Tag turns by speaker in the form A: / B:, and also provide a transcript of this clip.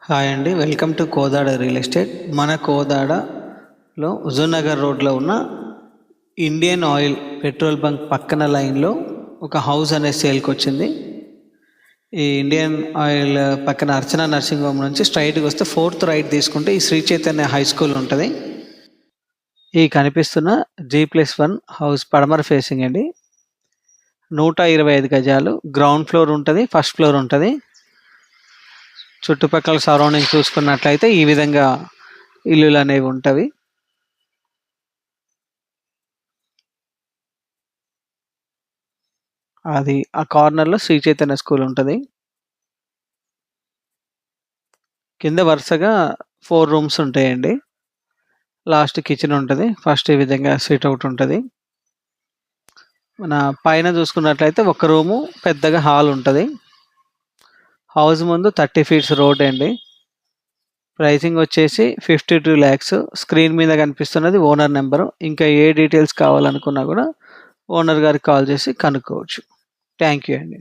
A: Hi అండి. Welcome to Kodad real estate. మన కోదాడలో హుజూర్ నగర్ రోడ్లో ఉన్న ఇండియన్ ఆయిల్ పెట్రోల్ బంక్ పక్కన లైన్లో ఒక హౌస్ అనేది సేల్కి వచ్చింది. ఈ ఇండియన్ ఆయిల్ పక్కన అర్చన నర్సింగ్ హోమ్ నుంచి స్ట్రైట్గా వస్తే 4th రైట్ తీసుకుంటే ఈ శ్రీ చైతన్య హై స్కూల్ ఉంటుంది. ఈ కనిపిస్తున్న G+1 హౌస్ పడమర ఫేసింగ్ అండి. 125 గజాలు. గ్రౌండ్ ఫ్లోర్ ఉంటుంది, ఫస్ట్ ఫ్లోర్ ఉంటుంది. చుట్టుపక్కల సరౌండింగ్ చూసుకున్నట్లయితే ఈ విధంగా ఇల్లులు అనేవి ఉంటవి. అది ఆ కార్నర్లో శ్రీ చైతన్య స్కూల్ ఉంటుంది. కింద వరుసగా 4 రూమ్స్ ఉంటాయండి. లాస్ట్ కిచెన్ ఉంటుంది. ఫస్ట్ ఈ విధంగా సిట్ అవుట్ ఉంటుంది. మన పైన చూసుకున్నట్లయితే ఒక రూము పెద్దగా హాల్ ఉంటుంది. హౌస్ ముందు 30 ఫీట్స్ రోడ్ అండి. ప్రైసింగ్ వచ్చేసి 52 lakhs. స్క్రీన్ మీద కనిపిస్తున్నది ఓనర్ నెంబరు. ఇంకా ఏ డీటెయిల్స్ కావాలనుకున్నా కూడా ఓనర్ గారికి కాల్ చేసి కనుక్కోవచ్చు. థ్యాంక్ యూ అండి.